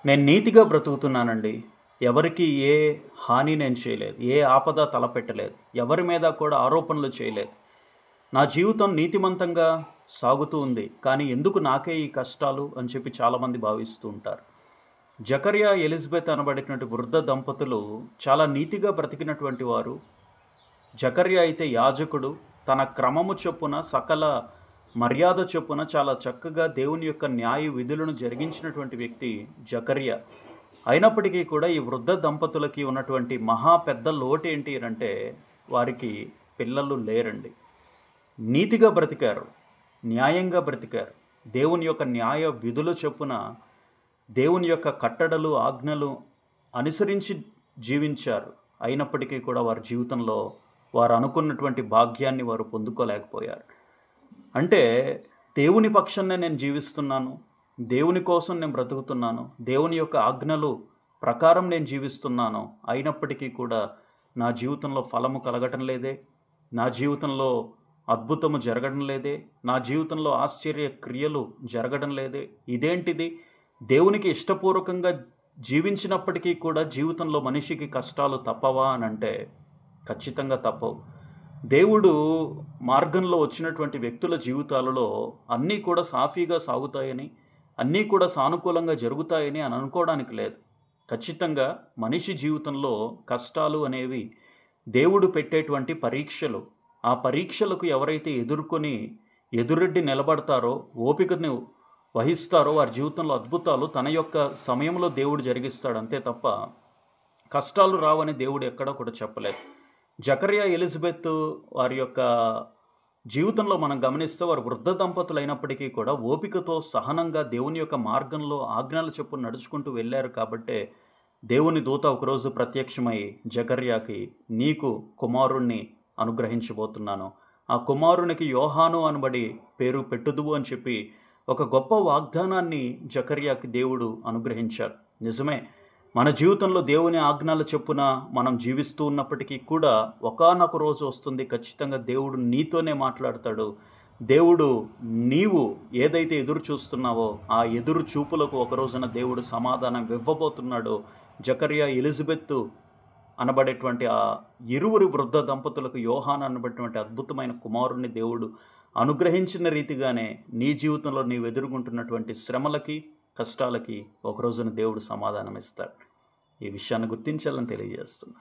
నేను నీతిగా బ్రతుకుతున్నానండి. ఎవరికీ ఏ హాని నేను చేయలేదు. ఏ ఆపద తలపెట్టలేదు. ఎవరి మీద కూడా ఆరోపణలు చేయలేదు. నా జీవితం నీతిమంతంగా సాగుతూ ఉంది. కానీ ఎందుకు నాకే ఈ కష్టాలు అని చెప్పి చాలామంది భావిస్తూ ఉంటారు. జకర్యా, ఎలిజబెత్ అనబడినటువంటి వృద్ధ దంపతులు చాలా నీతిగా బ్రతికినటువంటి వారు. జకర్యా అయితే యాజకుడు. తన క్రమము చొప్పున సకల మర్యాద చొప్పున చాలా చక్కగా దేవుని యొక్క న్యాయ విధులను జరిగించినటువంటి వ్యక్తి జకర్యా. అయినప్పటికీ కూడా ఈ వృద్ధ దంపతులకి ఉన్నటువంటి మహా పెద్ద లోటు ఏంటి అంటే వారికి పిల్లలు లేరండి. నీతిగా బ్రతికారు, న్యాయంగా బ్రతికారు. దేవుని యొక్క న్యాయ విధుల చొప్పున దేవుని యొక్క కట్టడలు ఆజ్ఞలు అనుసరించి జీవించారు. అయినప్పటికీ కూడా వారి జీవితంలో వారు అనుకున్నటువంటి భాగ్యాన్ని వారు పొందుకోలేకపోయారు. అంటే దేవుని పక్షాన్నే నేను జీవిస్తున్నాను, దేవుని కోసం నేను బ్రతుకుతున్నాను, దేవుని యొక్క ఆజ్ఞలు ప్రకారం నేను జీవిస్తున్నాను. అయినప్పటికీ కూడా నా జీవితంలో ఫలము కలగటం లేదే, నా జీవితంలో అద్భుతము జరగడం లేదే, నా జీవితంలో ఆశ్చర్య క్రియలు జరగడం లేదే. ఇదేంటిది? దేవునికి ఇష్టపూర్వకంగా జీవించినప్పటికీ కూడా జీవితంలో మనిషికి కష్టాలు తప్పవా అని అంటే ఖచ్చితంగా తప్పవు. దేవుడు మార్గంలో వచ్చినటువంటి వ్యక్తుల జీవితాలలో అన్నీ కూడా సాఫీగా సాగుతాయని, అన్నీ కూడా సానుకూలంగా జరుగుతాయని అని అనుకోవడానికి లేదు. ఖచ్చితంగా మనిషి జీవితంలో కష్టాలు అనేవి దేవుడు పెట్టేటువంటి పరీక్షలు. ఆ పరీక్షలకు ఎవరైతే ఎదుర్కొని ఎదురెడ్డి నిలబడతారో, ఓపికను వహిస్తారో వారి జీవితంలో అద్భుతాలు తన యొక్క సమయంలో దేవుడు జరిగిస్తాడు. అంతే తప్ప కష్టాలు రావని దేవుడు ఎక్కడా కూడా చెప్పలేదు. జకర్యా, ఎలిజబెత్ వారి యొక్క జీవితంలో మనం గమనిస్తే వారు వృద్ధ దంపతులు అయినప్పటికీ కూడా ఓపికతో సహనంగా దేవుని యొక్క మార్గంలో ఆజ్ఞల చొప్పున నడుచుకుంటూ వెళ్ళారు. కాబట్టే దేవుని దూత ఒకరోజు ప్రత్యక్షమై జకర్యాకి, నీకు కుమారుణ్ణి అనుగ్రహించబోతున్నాను, ఆ కుమారునికి యోహాను అనబడి పేరు పెట్టుదువు అని చెప్పి ఒక గొప్ప వాగ్దానాన్ని జకర్యాకి దేవుడు అనుగ్రహించారు. నిజమే, మన జీవితంలో దేవుని ఆజ్ఞల చొప్పున మనం జీవిస్తూ ఉన్నప్పటికీ కూడా ఒకానొక రోజు వస్తుంది, ఖచ్చితంగా దేవుడు నీతోనే మాట్లాడతాడు. దేవుడు నీవు ఏదైతే ఎదురు చూస్తున్నావో ఆ ఎదురు చూపులకు ఒక రోజున దేవుడు సమాధానం ఇవ్వబోతున్నాడు. జకర్యా, ఎలిజబెత్ అనబడేటువంటి ఆ ఇరువురి వృద్ధ దంపతులకు యోహాను అనబడేటువంటి అద్భుతమైన కుమారుణ్ణి దేవుడు అనుగ్రహించిన రీతిగానే నీ జీవితంలో నీవు ఎదుర్కొంటున్నటువంటి శ్రమలకి, కష్టాలకి ఒక రోజున దేవుడు సమాధానం ఇస్తాడు. ఈ విషయాన్ని గుర్తించాలని తెలియజేస్తున్నాను.